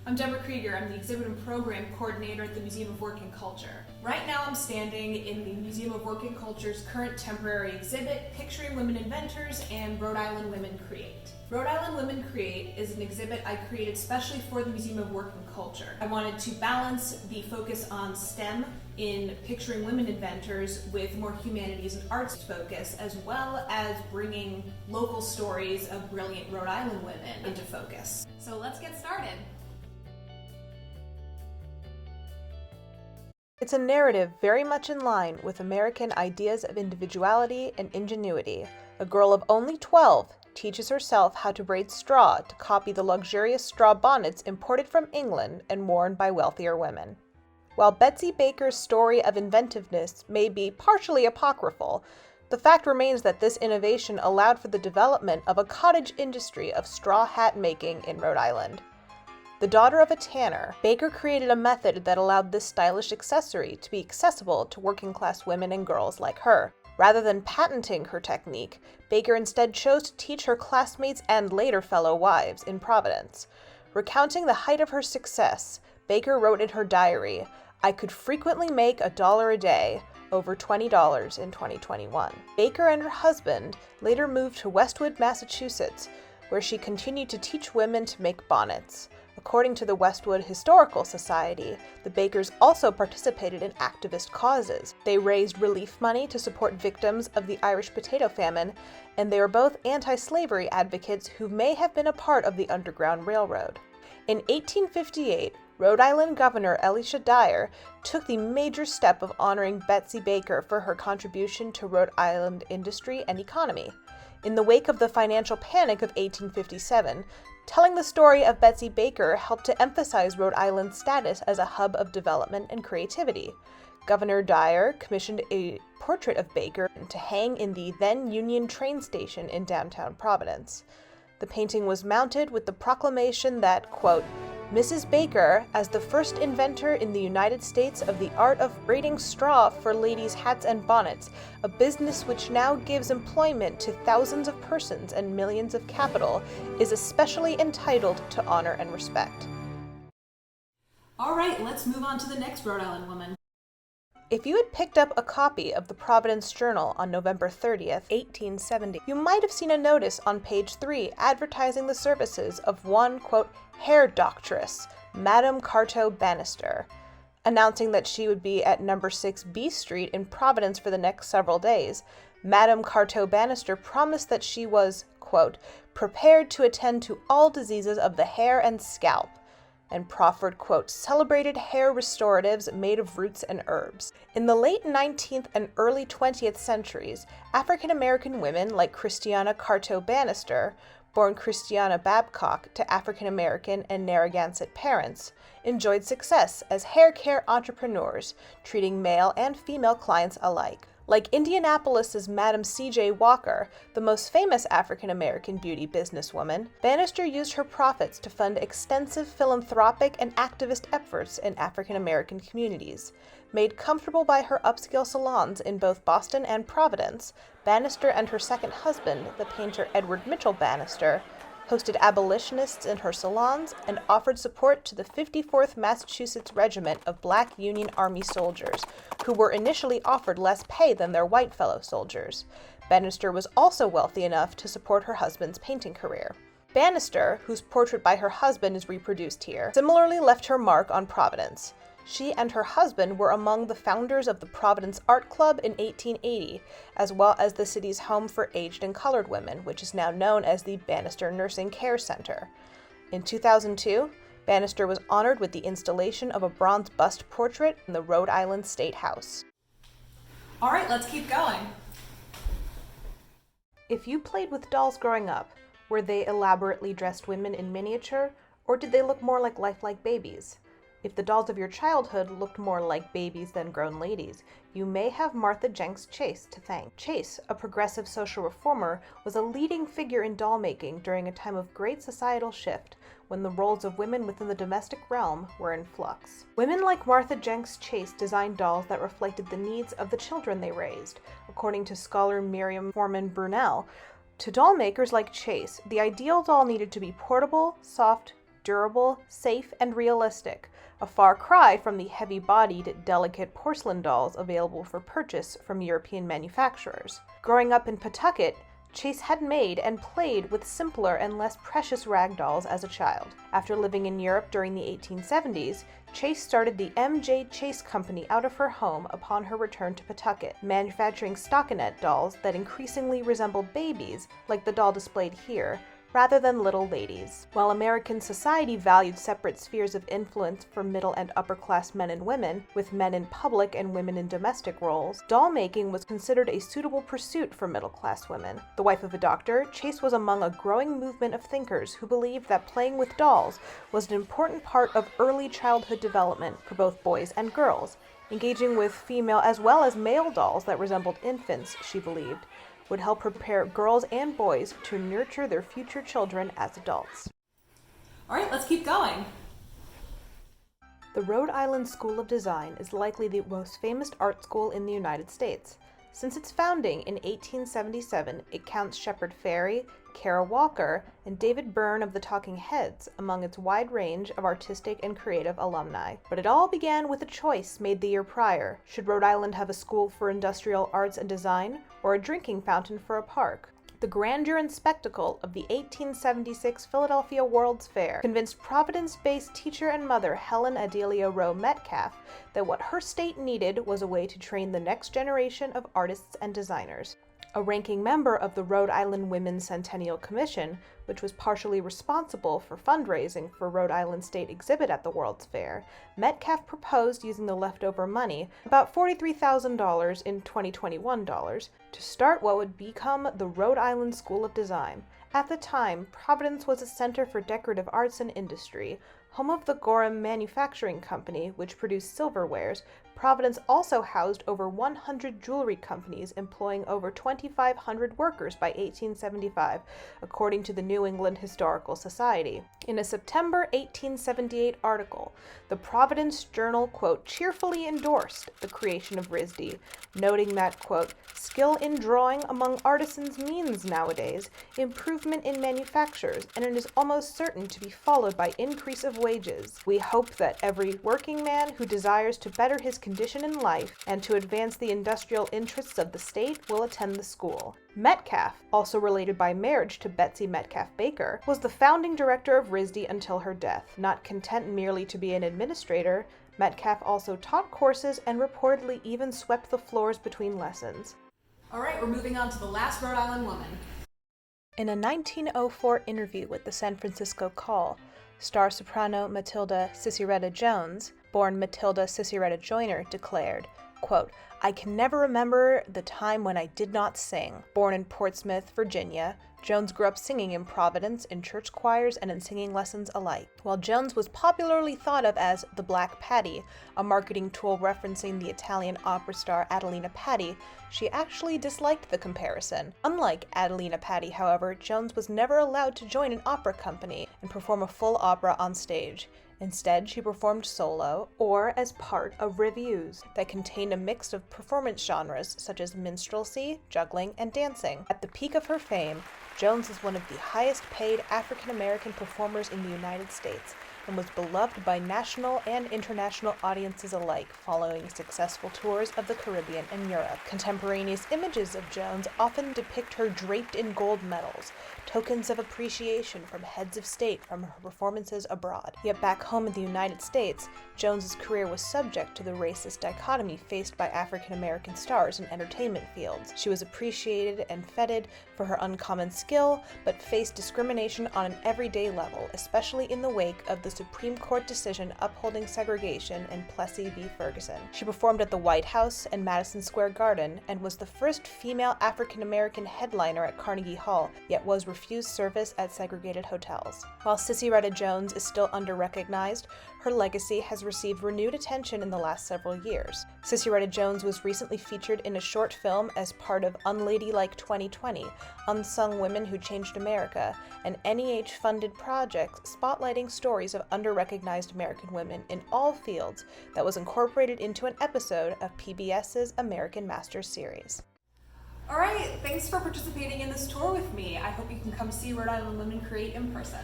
I'm Deborah Krieger. I'm the Exhibit and Program Coordinator at the Museum of Work and Culture. Right now I'm standing in the Museum of Work and Culture's current temporary exhibit, Picturing Women Inventors and Rhode Island Women Create. Rhode Island Women Create is an exhibit I created specially for the Museum of Work and Culture. I wanted to balance the focus on STEM in Picturing Women Inventors with more humanities and arts focus, as well as bringing local stories of brilliant Rhode Island women into focus. So let's get started. It's a narrative very much in line with American ideas of individuality and ingenuity. A girl of only 12 teaches herself how to braid straw to copy the luxurious straw bonnets imported from England and worn by wealthier women. While Betsy Baker's story of inventiveness may be partially apocryphal, the fact remains that this innovation allowed for the development of a cottage industry of straw hat making in Rhode Island. The daughter of a tanner, Baker created a method that allowed this stylish accessory to be accessible to working-class women and girls like her. Rather than patenting her technique, Baker instead chose to teach her classmates and later fellow wives in Providence. Recounting the height of her success, Baker wrote in her diary, "I could frequently make $1 a day, over $20 in 2021. Baker and her husband later moved to Westwood, Massachusetts, where she continued to teach women to make bonnets. According to the Westwood Historical Society, the Bakers also participated in activist causes. They raised relief money to support victims of the Irish potato famine, and they were both anti-slavery advocates who may have been a part of the Underground Railroad. In 1858, Rhode Island Governor Elisha Dyer took the major step of honoring Betsy Baker for her contribution to Rhode Island industry and economy. In the wake of the financial panic of 1857, telling the story of Betsy Baker helped to emphasize Rhode Island's status as a hub of development and creativity. Governor Dyer commissioned a portrait of Baker to hang in the then Union train station in downtown Providence. The painting was mounted with the proclamation that, quote, "Mrs. Baker, as the first inventor in the United States of the art of braiding straw for ladies' hats and bonnets, a business which now gives employment to thousands of persons and millions of capital, is especially entitled to honor and respect." All right, let's move on to the next Rhode Island woman. If you had picked up a copy of the Providence Journal on November 30th, 1870, you might have seen a notice on page 3 advertising the services of one, quote, hair doctress, Madame Carto Bannister, announcing that she would be at number 6 B Street in Providence for the next several days. Madame Carto Bannister promised that she was, quote, prepared to attend to all diseases of the hair and scalp, and proffered, quote, celebrated hair restoratives made of roots and herbs. In the late 19th and early 20th centuries, African-American women like Christiana Carto Bannister, born Christiana Babcock to African-American and Narragansett parents, enjoyed success as hair care entrepreneurs, treating male and female clients alike. Like Indianapolis's Madam C.J. Walker, the most famous African-American beauty businesswoman, Bannister used her profits to fund extensive philanthropic and activist efforts in African-American communities. Made comfortable by her upscale salons in both Boston and Providence, Bannister and her second husband, the painter Edward Mitchell Bannister, hosted abolitionists in her salons and offered support to the 54th Massachusetts Regiment of Black Union Army soldiers, who were initially offered less pay than their white fellow soldiers. Bannister was also wealthy enough to support her husband's painting career. Bannister, whose portrait by her husband is reproduced here, similarly left her mark on Providence. She and her husband were among the founders of the Providence Art Club in 1880, as well as the city's home for aged and colored women, which is now known as the Bannister Nursing Care Center. In 2002, Bannister was honored with the installation of a bronze bust portrait in the Rhode Island State House. All right, let's keep going. If you played with dolls growing up, were they elaborately dressed women in miniature, or did they look more like lifelike babies? If the dolls of your childhood looked more like babies than grown ladies, you may have Martha Jenks Chase to thank. Chase, a progressive social reformer, was a leading figure in doll making during a time of great societal shift, when the roles of women within the domestic realm were in flux. Women like Martha Jenks Chase designed dolls that reflected the needs of the children they raised. According to scholar Miriam Foreman Brunel, to doll makers like Chase, the ideal doll needed to be portable, soft, durable, safe, and realistic, a far cry from the heavy-bodied, delicate porcelain dolls available for purchase from European manufacturers. Growing up in Pawtucket, Chase had made and played with simpler and less precious rag dolls as a child. After living in Europe during the 1870s, Chase started the M.J. Chase Company out of her home upon her return to Pawtucket, manufacturing stockinette dolls that increasingly resembled babies, like the doll displayed here, rather than little ladies. While American society valued separate spheres of influence for middle and upper-class men and women, with men in public and women in domestic roles, doll making was considered a suitable pursuit for middle-class women. The wife of a doctor, Chase was among a growing movement of thinkers who believed that playing with dolls was an important part of early childhood development for both boys and girls. Engaging with female as well as male dolls that resembled infants, she believed, would help prepare girls and boys to nurture their future children as adults. All right, let's keep going. The Rhode Island School of Design is likely the most famous art school in the United States. Since its founding in 1877, it counts Shepard Fairey, Kara Walker, and David Byrne of the Talking Heads among its wide range of artistic and creative alumni. But it all began with a choice made the year prior. Should Rhode Island have a school for industrial arts and design, or a drinking fountain for a park? The grandeur and spectacle of the 1876 Philadelphia World's Fair convinced Providence-based teacher and mother Helen Adelia Rowe Metcalf that what her state needed was a way to train the next generation of artists and designers. A ranking member of the Rhode Island Women's Centennial Commission, which was partially responsible for fundraising for Rhode Island State exhibit at the World's Fair, Metcalf proposed using the leftover money, about $43,000 in 2021 dollars, to start what would become the Rhode Island School of Design. At the time, Providence was a center for decorative arts and industry, home of the Gorham Manufacturing Company, which produced silverwares. Providence also housed over 100 jewelry companies employing over 2,500 workers by 1875, according to the New England Historical Society. In a September 1878 article, the Providence Journal, quote, cheerfully endorsed the creation of RISD, noting that, quote, skill in drawing among artisans means nowadays improvement in manufactures, and it is almost certain to be followed by increase of wages. We hope that every working man who desires to better his condition in life and to advance the industrial interests of the state will attend the school. Metcalf, also related by marriage to Betsy Metcalf Baker, was the founding director of RISD until her death. Not content merely to be an administrator, Metcalf also taught courses and reportedly even swept the floors between lessons. All right, we're moving on to the last Rhode Island woman. In a 1904 interview with the San Francisco Call, star soprano Matilda Cicereta Jones, born Matilda Cicereta Joyner, declared, quote, I can never remember the time when I did not sing. Born in Portsmouth, Virginia, Jones grew up singing in Providence, in church choirs, and in singing lessons alike. While Jones was popularly thought of as the Black Patti, a marketing tool referencing the Italian opera star Adelina Patti, she actually disliked the comparison. Unlike Adelina Patti, however, Jones was never allowed to join an opera company and perform a full opera on stage. Instead, she performed solo or as part of revues that contained a mix of performance genres such as minstrelsy, juggling, and dancing. At the peak of her fame, Jones is one of the highest-paid African-American performers in the United States and was beloved by national and international audiences alike following successful tours of the Caribbean and Europe. Contemporaneous images of Jones often depict her draped in gold medals, tokens of appreciation from heads of state from her performances abroad. Yet back home in the United States, Jones's career was subject to the racist dichotomy faced by African-American stars in entertainment fields. She was appreciated and feted for her uncommon skill, but faced discrimination on an everyday level, especially in the wake of the Supreme Court decision upholding segregation in Plessy v. Ferguson. She performed at the White House and Madison Square Garden and was the first female African-American headliner at Carnegie Hall, yet was refused service at segregated hotels. While Cicereta Jones is still under-recognized, her legacy has received renewed attention in the last several years. Cicereta Jones was recently featured in a short film as part of Unladylike 2020, Unsung Women Who Changed America, an NEH-funded project spotlighting stories of under-recognized American women in all fields that was incorporated into an episode of PBS's American Masters series. All right, thanks for participating in this tour with me. I hope you can come see Rhode Island Women Create in person.